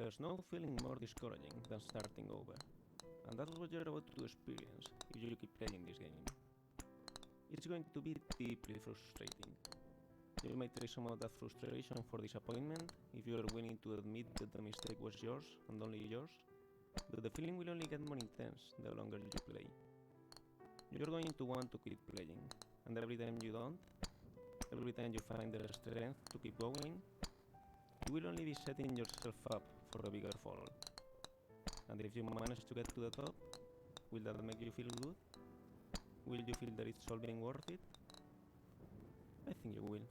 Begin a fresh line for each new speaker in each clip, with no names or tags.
There's no feeling more discouraging than starting over, and that's what you're about to experience if you keep playing this game. It's going to be deeply frustrating. You might trade some of that frustration for disappointment if you are willing to admit that the mistake was yours and only yours, but the feeling will only get more intense the longer you play. You're going to want to quit playing, and every time you don't, every time you find the strength to keep going, you will only be setting yourself up for a bigger fall. And if you manage to get to the top, will that make you feel good? Will you feel that it's all been worth it? I think you will.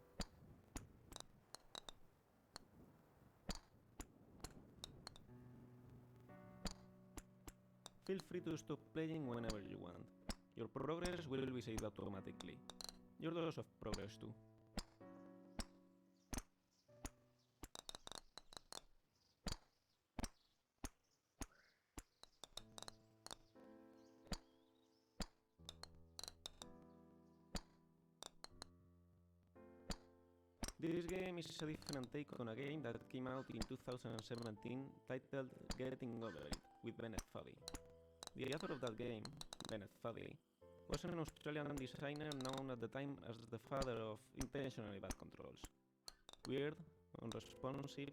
Feel free to stop playing whenever you want. Your progress will be saved automatically. Your loss of progress too. This game is a different take on a game that came out in 2017 titled Getting Over It with Bennett Foddy. The author of that game, Bennett Foddy, was an Australian designer known at the time as the father of intentionally bad controls. Weird, unresponsive,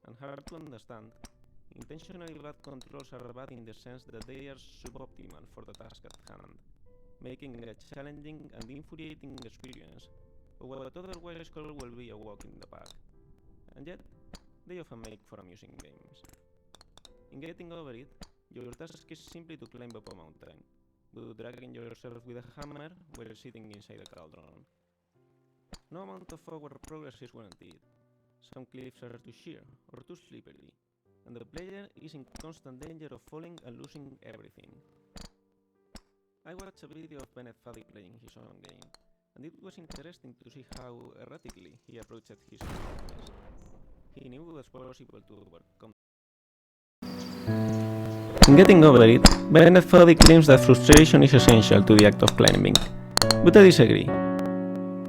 and hard to understand, intentionally bad controls are bad in the sense that they are suboptimal for the task at hand, making it a challenging and infuriating experience of what otherwise could well be a walk in the park. And yet, they often make for amusing games. In Getting Over It, your task is simply to climb up a mountain, dragging yourself with a hammer while sitting inside a cauldron. No amount of forward progress is guaranteed. Some cliffs are too sheer or too slippery, and the player is in constant danger of falling and losing everything. I watched a video of Bennett Foddy playing his own game, and it was interesting to see how erratically he approached his weakness. He knew it was possible to overcome. In Getting Over It, Bennett Foddy claims that frustration is essential to the act of climbing, but I disagree.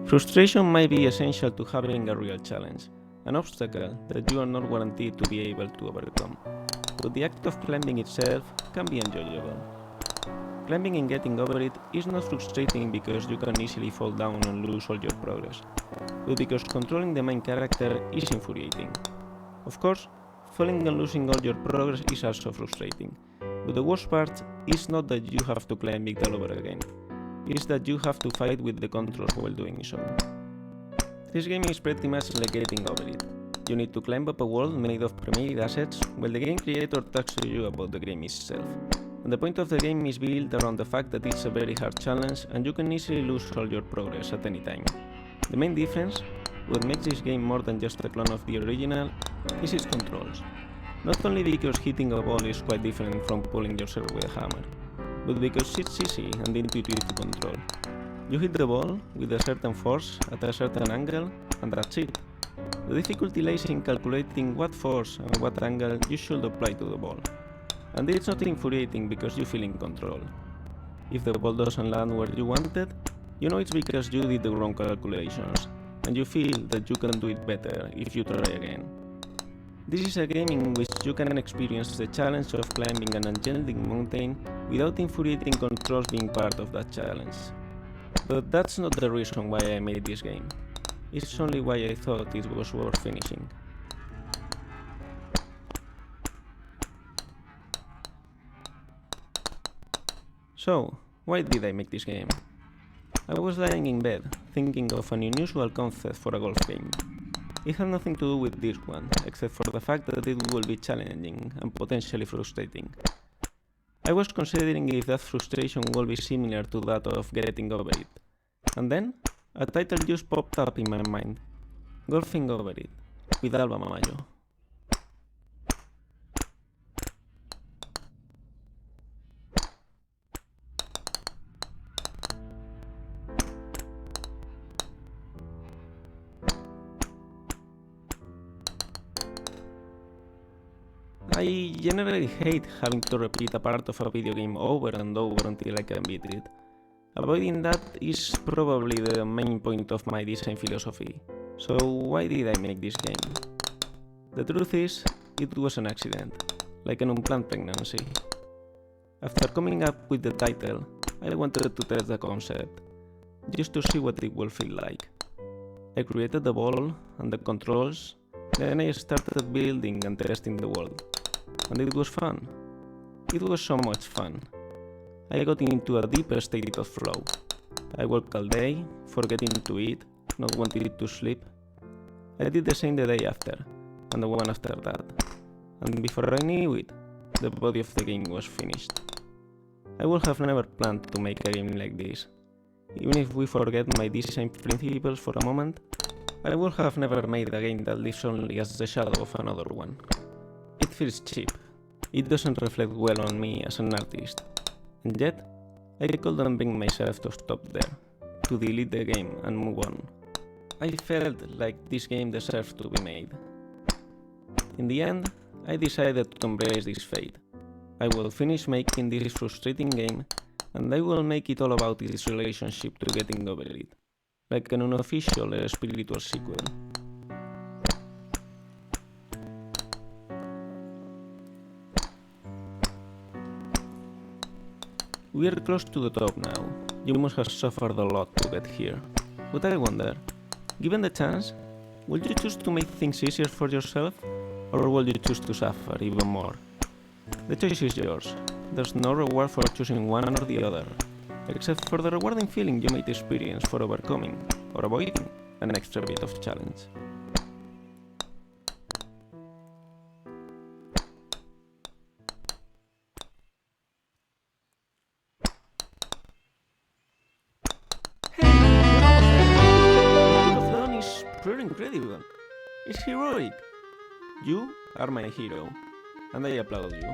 Frustration might be essential to having a real challenge, an obstacle that you are not guaranteed to be able to overcome, but the act of climbing itself can be enjoyable. Climbing and Getting Over It is not frustrating because you can easily fall down and lose all your progress, but because controlling the main character is infuriating. Of course, falling and losing all your progress is also frustrating, but the worst part is not that you have to climb it all over again, it's that you have to fight with the controls while doing so. This game is pretty much like Getting Over It. You need to climb up a wall made of pre-made assets while the game creator talks to you about the game itself. And the point of the game is built around the fact that it's a very hard challenge and you can easily lose all your progress at any time. The main difference, what makes this game more than just a clone of the original, is its controls. Not only because hitting a ball is quite different from pulling yourself with a hammer, but because it's easy and intuitive to control. You hit the ball with a certain force at a certain angle, and that's it. The difficulty lies in calculating what force and what angle you should apply to the ball. And it's not infuriating because you feel in control. If the ball doesn't land where you wanted, you know it's because you did the wrong calculations, and you feel that you can do it better if you try again. This is a game in which you can experience the challenge of climbing an enchanting mountain without infuriating controls being part of that challenge. But that's not the reason why I made this game. It's only why I thought it was worth finishing. So, why did I make this game? I was lying in bed, thinking of an unusual concept for a golf game. It had nothing to do with this one, except for the fact that it will be challenging and potentially frustrating. I was considering if that frustration will be similar to that of Getting Over It. And then, a title just popped up in my mind. Golfing Over It, with Alba Mayo. I generally hate having to repeat a part of a video game over and over until I can beat it. Avoiding that is probably the main point of my design philosophy. So why did I make this game? The truth is, it was an accident, like an unplanned pregnancy. After coming up with the title, I wanted to test the concept, just to see what it will feel like. I created the ball and the controls, then I started building and testing the world, and it was fun. It was so much fun. I got into a deeper state of flow. I worked all day, forgetting to eat, not wanting to sleep. I did the same the day after, and the one after that. And before I knew it, the body of the game was finished. I would have never planned to make a game like this. Even if we forget my design principles for a moment, I would have never made a game that lives only as the shadow of another one. It feels cheap. It doesn't reflect well on me as an artist. And yet, I couldn't bring myself to stop there, to delete the game and move on. I felt like this game deserved to be made. In the end, I decided to embrace this fate. I will finish making this frustrating game, and I will make it all about its relationship to getting over it, like an unofficial spiritual sequel. We are close to the top now. You must have suffered a lot to get here. But I wonder, given the chance, will you choose to make things easier for yourself, or will you choose to suffer even more? The choice is yours. There's no reward for choosing one or the other, except for the rewarding feeling you might experience for overcoming, or avoiding, an extra bit of challenge. Hey, is pretty incredible. It's heroic. You are my hero, and I applaud you.